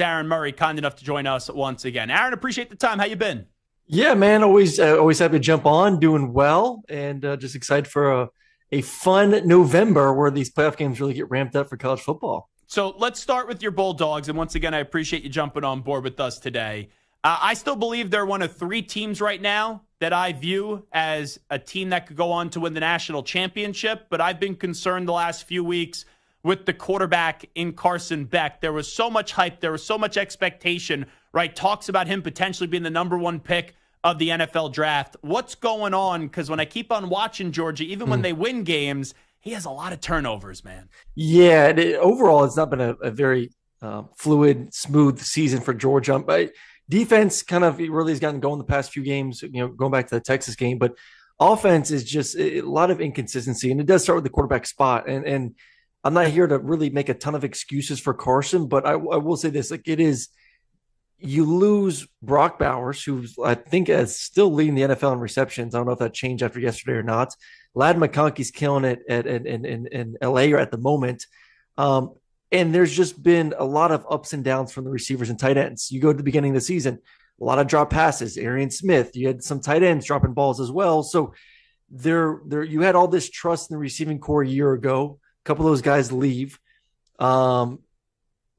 Aaron Murray, kind enough to join us once again. Aaron, appreciate the time. How you been? Yeah, man, always happy to jump on, doing well, and just excited for a fun November where these playoff games really get ramped up for college football. So let's start with your Bulldogs. And once again, I appreciate you jumping on board with us today. I still believe they're one of three teams right now that I view as a team that could go on to win the national championship. But I've been concerned the last few weeks with the quarterback in Carson Beck. There was so much hype. There was so much expectation, right? Talks about him potentially being the number one pick of the NFL draft. What's going on? Because when I keep on watching Georgia, even when they win games, he has a lot of turnovers, man. Yeah, overall, it's not been a very fluid, smooth season for Georgia. But defense kind of really has gotten going the past few games, going back to the Texas game. But offense is just a lot of inconsistency. And it does start with the quarterback spot. And I'm not here to really make a ton of excuses for Carson, but I will say this, you lose Brock Bowers, who I think is still leading the NFL in receptions. I don't know if that changed after yesterday or not. Ladd McConkey's killing it in LA at the moment. And there's just been a lot of ups and downs from the receivers and tight ends. You go to the beginning of the season, a lot of drop passes, Arian Smith, you had some tight ends dropping balls as well. So there you had all this trust in the receiving core a year ago. A couple of those guys leave.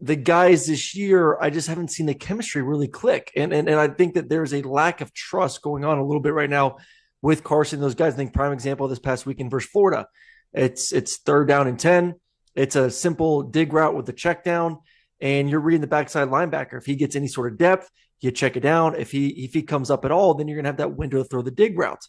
The guys this year, I just haven't seen the chemistry really click. And I think that there's a lack of trust going on a little bit right now with Carson. Those guys, I think prime example this past weekend versus Florida. It's third down and 10. It's a simple dig route with the check down, and you're reading the backside linebacker. If he gets any sort of depth, you check it down. If he comes up at all, then you're going to have that window to throw the dig route.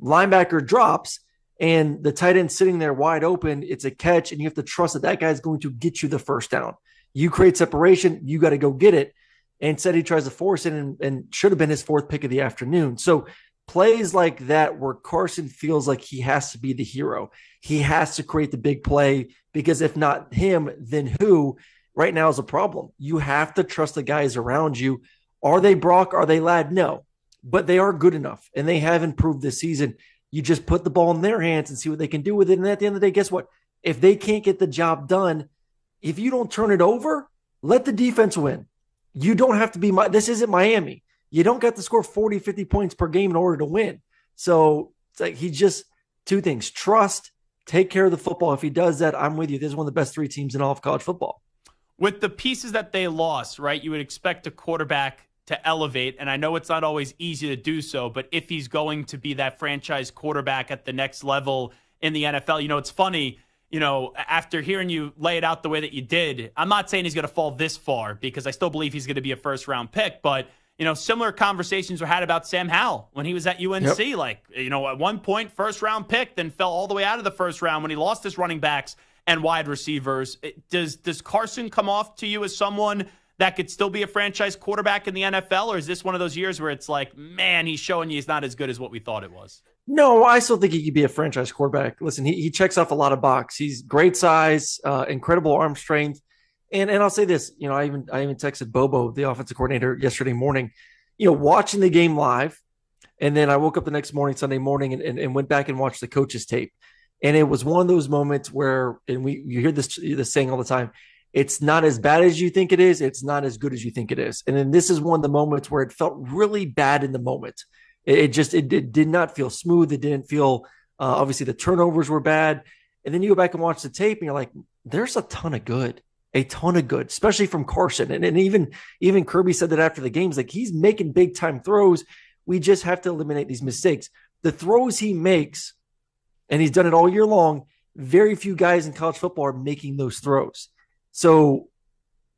Linebacker drops, and the tight end sitting there wide open. It's a catch, and you have to trust that guy's going to get you the first down. You create separation, you got to go get it. And instead, he tries to force it and should have been his fourth pick of the afternoon. So plays like that where Carson feels like he has to be the hero. He has to create the big play, because if not him, then who right now is a problem. You have to trust the guys around you. Are they Brock? Are they Ladd? No, but they are good enough, and they have improved this season. You just put the ball in their hands and see what they can do with it. And at the end of the day, guess what? If they can't get the job done, if you don't turn it over, let the defense win. You don't have to be this isn't Miami. You don't got to score 40, 50 points per game in order to win. So it's like he just two things: trust, take care of the football. If he does that, I'm with you. This is one of the best three teams in all of college football. With the pieces that they lost, right, you would expect a quarterback to elevate, and I know it's not always easy to do so, but if he's going to be that franchise quarterback at the next level in the NFL, it's funny, after hearing you lay it out the way that you did, I'm not saying he's going to fall this far, because I still believe he's going to be a first-round pick, but similar conversations were had about Sam Howell when he was at UNC. Yep. At one point, first-round pick, then fell all the way out of the first round when he lost his running backs and wide receivers. Does Carson come off to you as someone that could still be a franchise quarterback in the NFL, or is this one of those years where it's like, man, he's showing you he's not as good as what we thought it was? No, I still think he could be a franchise quarterback. Listen, he checks off a lot of boxes. He's great size, incredible arm strength. And I'll say this, I even texted Bobo, the offensive coordinator, yesterday morning, watching the game live. And then I woke up the next morning, Sunday morning, and went back and watched the coach's tape. And it was one of those moments where, and you hear this saying all the time, it's not as bad as you think it is. It's not as good as you think it is. And then this is one of the moments where it felt really bad in the moment. It did not feel smooth. It didn't feel, obviously the turnovers were bad. And then you go back and watch the tape and you're like, there's a ton of good, especially from Carson. And even Kirby said that after the games, like he's making big time throws. We just have to eliminate these mistakes. The throws he makes, and he's done it all year long, very few guys in college football are making those throws. So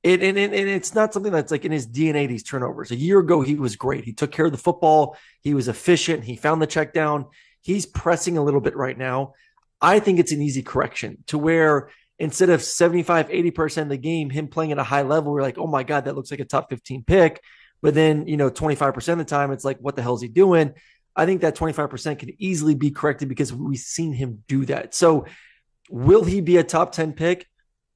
it's not something that's like in his DNA, these turnovers. A year ago, he was great. He took care of the football. He was efficient. He found the check down. He's pressing a little bit right now. I think it's an easy correction to where instead of 75, 80% of the game, him playing at a high level, we're like, oh my God, that looks like a top 15 pick. But then, 25% of the time, it's like, what the hell is he doing? I think that 25% can easily be corrected because we've seen him do that. So will he be a top 10 pick?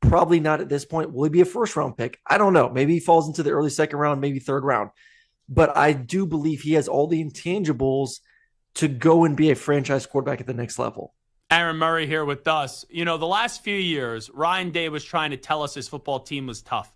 Probably not at this point. Will he be a first round pick? I don't know. Maybe he falls into the early second round, maybe third round. But I do believe he has all the intangibles to go and be a franchise quarterback at the next level. Aaron Murray here with us. The last few years, Ryan Day was trying to tell us his football team was tough.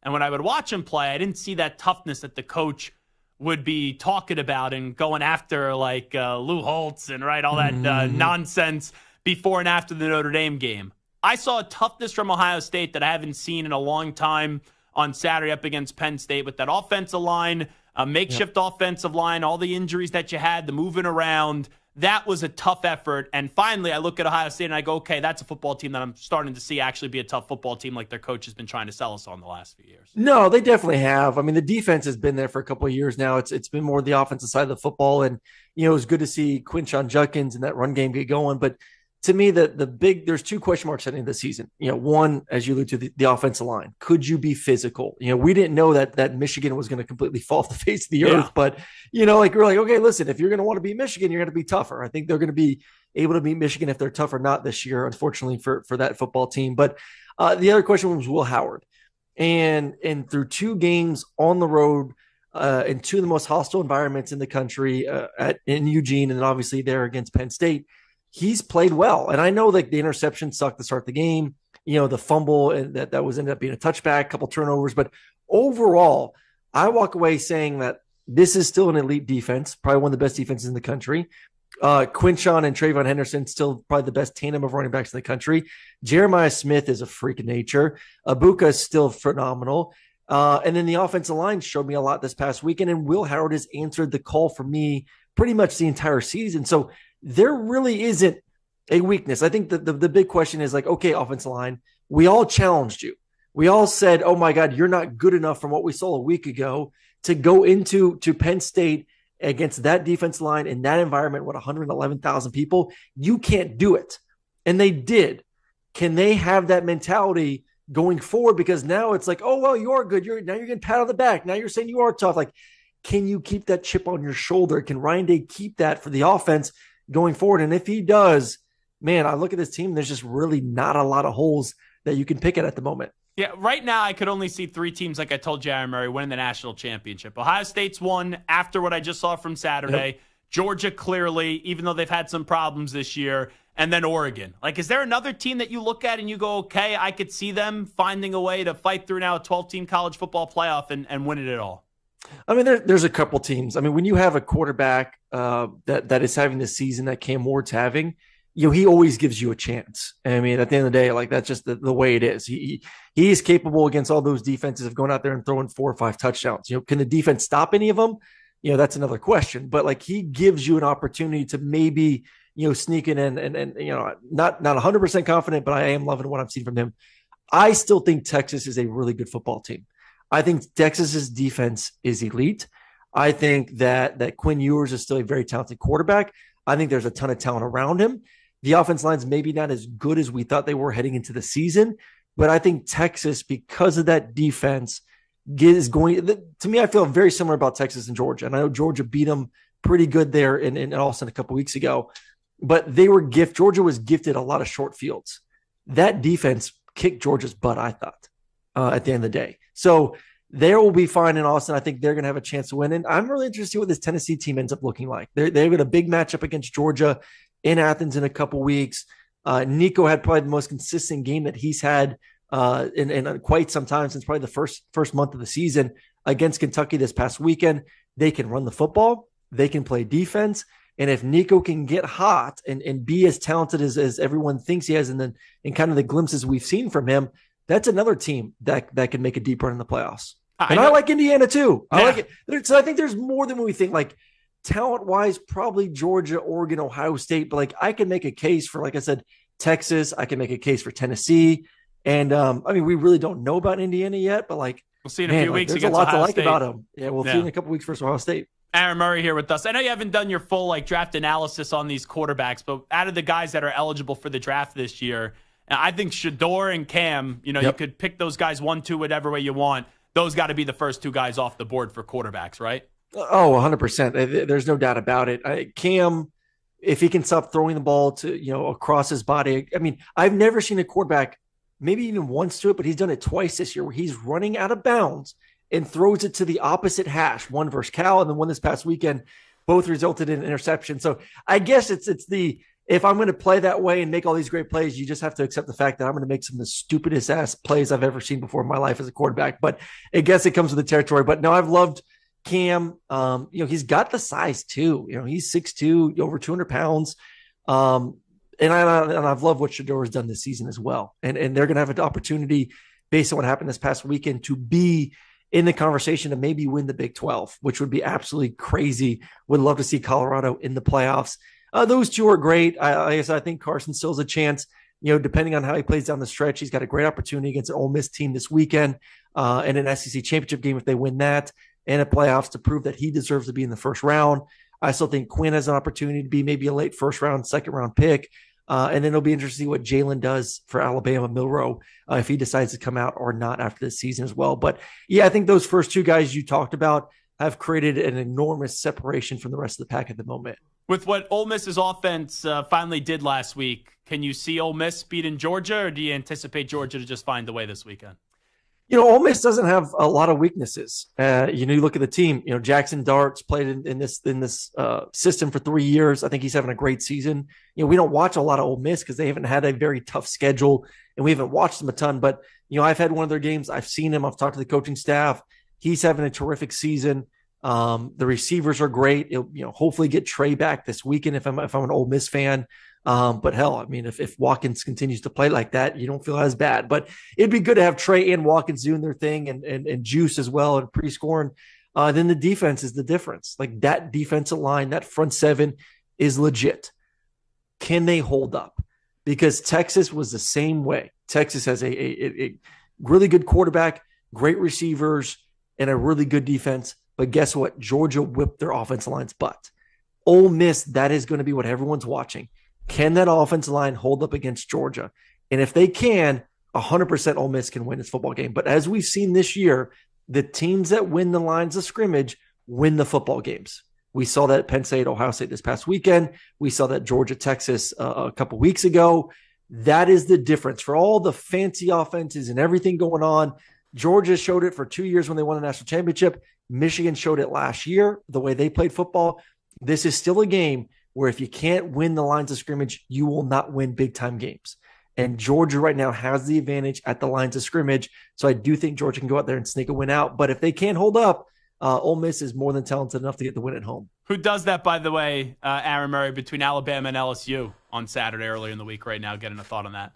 And when I would watch him play, I didn't see that toughness that the coach would be talking about and going after like Lou Holtz and all that nonsense before and after the Notre Dame game. I saw a toughness from Ohio State that I haven't seen in a long time on Saturday up against Penn State with that offensive line, makeshift offensive line, all the injuries that you had, the moving around. That was a tough effort. And finally, I look at Ohio State and I go, okay, that's a football team that I'm starting to see actually be a tough football team like their coach has been trying to sell us on the last few years. No, they definitely have. I mean, the defense has been there for a couple of years now. It's been more the offensive side of the football. And, it was good to see Quinshon Judkins and that run game get going. But to me, there's two question marks heading into the season. One, as you allude to, the offensive line. Could you be physical? We didn't know that Michigan was going to completely fall off the face of the earth. But, we're like, okay, listen, if you're going to want to beat Michigan, you're going to be tougher. I think they're going to be able to beat Michigan if they're tough or not this year, unfortunately, for that football team. But the other question was Will Howard. And through two games on the road, in two of the most hostile environments in the country, in Eugene and then obviously there against Penn State, he's played well. And I know like the interception sucked to start the game, the fumble and that was ended up being a touchback, a couple turnovers. But overall, I walk away saying that this is still an elite defense, probably one of the best defenses in the country. Quinshon and Trayvon Henderson, still probably the best tandem of running backs in the country. Jeremiah Smith is a freak of nature. Abuka is still phenomenal. And then the offensive line showed me a lot this past weekend. And Will Howard has answered the call for me pretty much the entire season. So there really isn't a weakness. I think the big question is like, okay, offensive line, we all challenged you. We all said, oh my God, you're not good enough from what we saw a week ago to go into Penn State against that defense line in that environment with 111,000 people. You can't do it. And they did. Can they have that mentality going forward? Because now it's like, oh, well, you are good. Now you're getting pat on the back. Now you're saying you are tough. Like, can you keep that chip on your shoulder? Can Ryan Day keep that for the offense going forward? And if he does, man, I look at this team, there's just really not a lot of holes that you can pick at the moment. Yeah, right now I could only see three teams, like I told Jaron Murray, winning the national championship. Ohio State's won after what I just saw from Saturday. Yep. Georgia, clearly, even though they've had some problems this year. And then Oregon. Like, is there another team that you look at and you go, okay, I could see them finding a way to fight through now a 12-team college football playoff and win it all? I mean, there's a couple teams. I mean, when you have a quarterback that is having the season that Cam Ward's having, he always gives you a chance. I mean, at the end of the day, like that's just the way it is. He is capable against all those defenses of going out there and throwing 4 or 5 touchdowns. Can the defense stop any of them? That's another question. But like he gives you an opportunity to maybe sneak in and not 100% confident, but I am loving what I'm seeing from him. I still think Texas is a really good football team. I think Texas's defense is elite. I think that Quinn Ewers is still a very talented quarterback. I think there's a ton of talent around him. The offense line's maybe not as good as we thought they were heading into the season, but I think Texas, because of that defense, is going to me. I feel very similar about Texas and Georgia, and I know Georgia beat them pretty good there in Austin a couple weeks ago. But Georgia was gifted a lot of short fields. That defense kicked Georgia's butt, I thought, at the end of the day. So they will be fine in Austin. I think they're going to have a chance to win. And I'm really interested to see what this Tennessee team ends up looking like. They've got a big matchup against Georgia in Athens in a couple weeks. Nico had probably the most consistent game that he's had in quite some time, since probably the first month of the season, against Kentucky this past weekend. They can run the football. They can play defense. And if Nico can get hot and be as talented as everyone thinks he has, and kind of the glimpses we've seen from him, that's another team that can make a deep run in the playoffs. I like Indiana too. I like it. So I think there's more than we think. Like talent-wise, probably Georgia, Oregon, Ohio State. But like I can make a case for, like I said, Texas. I can make a case for Tennessee. And I mean, we really don't know about Indiana yet, but like we'll see in a few weeks. There's a lot to like about them. Yeah, we'll see in a couple weeks versus Ohio State. Aaron Murray here with us. I know you haven't done your full draft analysis on these quarterbacks, but out of the guys that are eligible for the draft this year, I think Shedeur and Cam, you could pick those guys 1, 2, whatever way you want. Those got to be the first 2 guys off the board for quarterbacks, right? Oh, 100%. There's no doubt about it. Cam, if he can stop throwing the ball to, across his body. I mean, I've never seen a quarterback maybe even once do it, but he's done it twice this year where he's running out of bounds and throws it to the opposite hash, one versus Cal and then one this past weekend, both resulted in an interception. So I guess it's the if I'm going to play that way and make all these great plays, you just have to accept the fact that I'm going to make some of the stupidest ass plays I've ever seen before in my life as a quarterback. But I guess it comes with the territory. But no, I've loved Cam. He's got the size too. He's 6'2", over 200 pounds. And I've loved what Shedeur has done this season as well. And they're going to have an opportunity based on what happened this past weekend to be in the conversation to maybe win the Big 12, which would be absolutely crazy. Would love to see Colorado in the playoffs. Those two are great. I think Carson still has a chance, depending on how he plays down the stretch. He's got a great opportunity against an Ole Miss team this weekend and an SEC championship game if they win that, and a playoffs to prove that he deserves to be in the first round. I still think Quinn has an opportunity to be maybe a late first round, second round pick. And then it'll be interesting to see what Jalen does for Alabama, Milroe, if he decides to come out or not after this season as well. But yeah, I think those first two guys you talked about have created an enormous separation from the rest of the pack at the moment. With what Ole Miss's offense finally did last week, can you see Ole Miss beating Georgia, or do you anticipate Georgia to just find a way this weekend? Ole Miss doesn't have a lot of weaknesses. You look at the team. Jackson Dart's played in this system for 3 years. I think he's having a great season. We don't watch a lot of Ole Miss because they haven't had a very tough schedule, and we haven't watched them a ton. But I've had one of their games. I've seen him. I've talked to the coaching staff. He's having a terrific season. The receivers are great. Hopefully get Trey back this weekend if I'm an Ole Miss fan. But hell, if Watkins continues to play like that, you don't feel as bad. But it'd be good to have Trey and Watkins doing their thing and Juice as well and pre-scoring. Then the defense is the difference. Like that defensive line, that front seven is legit. Can they hold up? Because Texas was the same way. Texas has a really good quarterback, great receivers, and a really good defense. But guess what? Georgia whipped their offensive line's butt. Ole Miss, that is going to be what everyone's watching. Can that offensive line hold up against Georgia? And if they can, 100% Ole Miss can win this football game. But as we've seen this year, the teams that win the lines of scrimmage win the football games. We saw that at Penn State, Ohio State this past weekend. We saw that Georgia, Texas a couple weeks ago. That is the difference. For all the fancy offenses and everything going on, Georgia showed it for 2 years when they won the national championship. Michigan showed it last year, the way they played football. This is still a game where if you can't win the lines of scrimmage, you will not win big-time games. And Georgia right now has the advantage at the lines of scrimmage. So I do think Georgia can go out there and sneak a win out. But if they can't hold up, Ole Miss is more than talented enough to get the win at home. Who does that, by the way, Aaron Murray, between Alabama and LSU on Saturday earlier in the week right now? Getting a thought on that.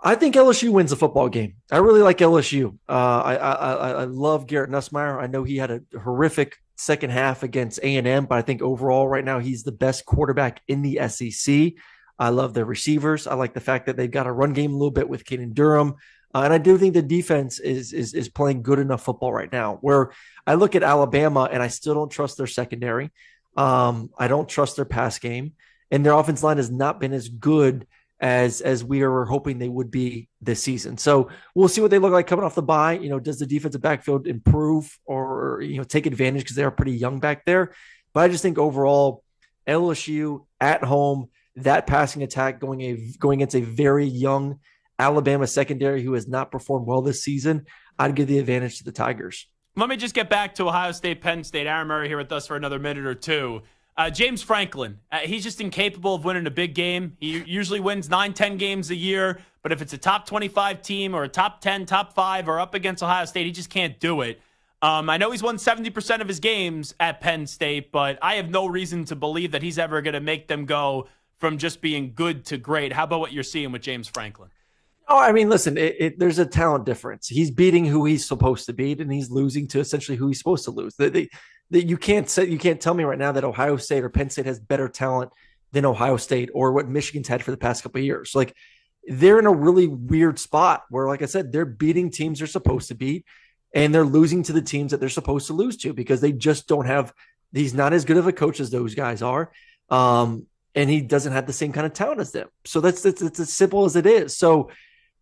I think LSU wins the football game. I really like LSU. I love Garrett Nussmeier. I know he had a horrific second half against A&M, but I think overall right now he's the best quarterback in the SEC. I love their receivers. I like the fact that they've got a run game a little bit with Caden Durham. And I do think the defense is playing good enough football right now, where I look at Alabama and I still don't trust their secondary. I don't trust their pass game, and their offense line has not been as good as we were hoping they would be this season. So we'll see what they look like coming off the bye. Does the defensive backfield improve or take advantage because they are pretty young back there? But I just think overall, LSU at home, that passing attack going against a very young Alabama secondary who has not performed well this season, I'd give the advantage to the Tigers. Let me just get back to Ohio State, Penn State. Aaron Murray here with us for another minute or two. James Franklin, he's just incapable of winning a big game. He usually wins 9-10 games a year, but if it's a top 25 team or a top 10, top 5, or up against Ohio State, he just can't do it. I know he's won 70% of his games at Penn State, but I have no reason to believe that he's ever going to make them go from just being good to great. How about what you're seeing with James Franklin? Oh, I mean, listen, there's a talent difference. He's beating who he's supposed to beat, and he's losing to essentially who he's supposed to lose. You can't tell me right now that Ohio State or Penn State has better talent than Ohio State or what Michigan's had for the past couple of years. Like, they're in a really weird spot where, like I said, they're beating teams they're supposed to beat, and they're losing to the teams that they're supposed to lose to because they just don't have. He's not as good of a coach as those guys are, and he doesn't have the same kind of talent as them. So it's as simple as it is. So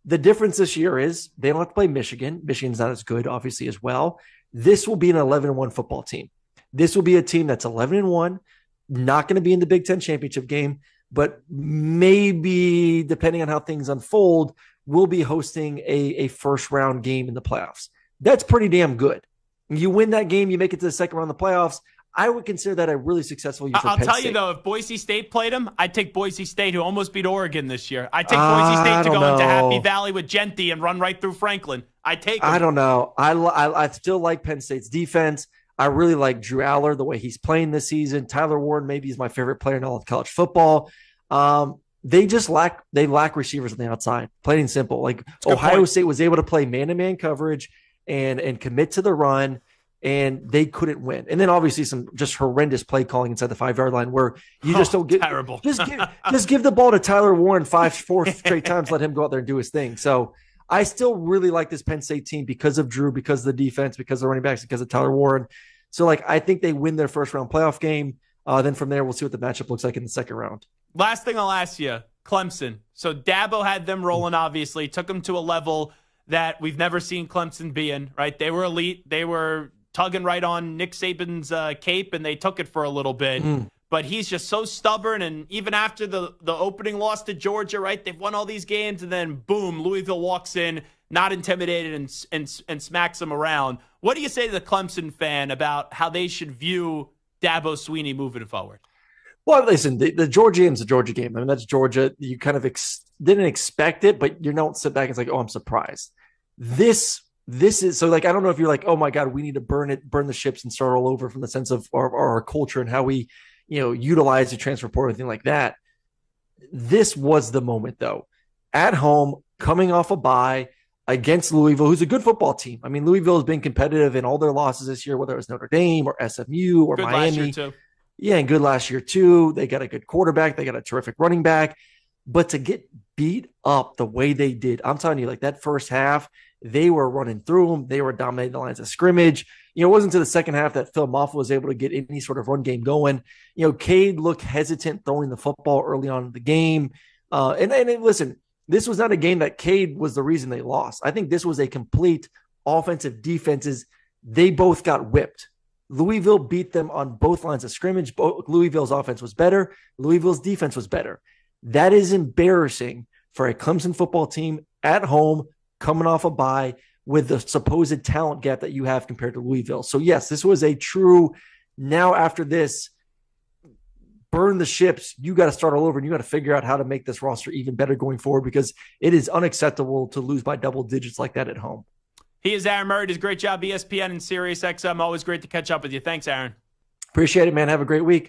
the difference this year is they don't have to play Michigan. Michigan's not as good, obviously, as well. This will be an 11-1 football team. This will be a team that's 11-1, not going to be in the Big Ten championship game, but maybe, depending on how things unfold, will be hosting a first-round game in the playoffs. That's pretty damn good. You win that game, you make it to the second round of the playoffs. I would consider that a really successful year for I'll Penn tell State. you, though, if Boise State played them, I'd take Boise State, who almost beat Oregon this year. I'd take Boise State to go into Happy Valley with Genty and run right through Franklin. I'd take them. I don't know. I still like Penn State's defense. I really like Drew Aller, the way he's playing this season. Tyler Warren maybe is my favorite player in all of college football. They just lack receivers on the outside, plain and simple. Like Ohio State was able to play man-to-man coverage and commit to the run, and they couldn't win. And then obviously some just horrendous play calling inside the 5-yard line where you just don't get terrible. Just give the ball to Tyler Warren 4 straight times, let him go out there and do his thing. So I still really like this Penn State team because of Drew, because of the defense, because of the running backs, because of Tyler Warren. So I think they win their first round playoff game. Then from there, we'll see what the matchup looks like in the second round. Last thing I'll ask you, Clemson. So Dabo had them rolling, obviously, took them to a level that we've never seen Clemson be in, right? They were elite. They were tugging right on Nick Saban's cape, and they took it for a little bit. But he's just so stubborn, and even after the opening loss to Georgia, right, they've won all these games, and then, boom, Louisville walks in, not intimidated, and smacks them around. What do you say to the Clemson fan about how they should view Dabo Swinney moving forward? Well, listen, the Georgia game's a Georgia game. I mean, that's Georgia. You kind of didn't expect it, but you don't sit back and say, oh, I'm surprised. This is so I don't know if you're like, oh my God, we need to burn the ships and start all over from the sense of our culture and how we, utilize the transfer portal, anything like that. This was the moment though, at home, coming off a bye against Louisville, who's a good football team. I mean, Louisville has been competitive in all their losses this year, whether it was Notre Dame or SMU or good Miami. Last year too. Yeah, and good last year too. They got a good quarterback. They got a terrific running back. But to get beat up the way they did, I'm telling you, that first half, they were running through them. They were dominating the lines of scrimmage. It wasn't until the second half that Phil Maffa was able to get any sort of run game going. Cade looked hesitant throwing the football early on in the game. And listen, this was not a game that Cade was the reason they lost. I think this was a complete offensive defenses. They both got whipped. Louisville beat them on both lines of scrimmage. Louisville's offense was better. Louisville's defense was better. That is embarrassing for a Clemson football team at home, coming off a bye with the supposed talent gap that you have compared to Louisville. So yes, this was a true, now after this, burn the ships. You got to start all over, and you got to figure out how to make this roster even better going forward, because it is unacceptable to lose by double digits like that at home. He is Aaron Murray. Does a great job, ESPN and SiriusXM. Always great to catch up with you. Thanks, Aaron. Appreciate it, man. Have a great week.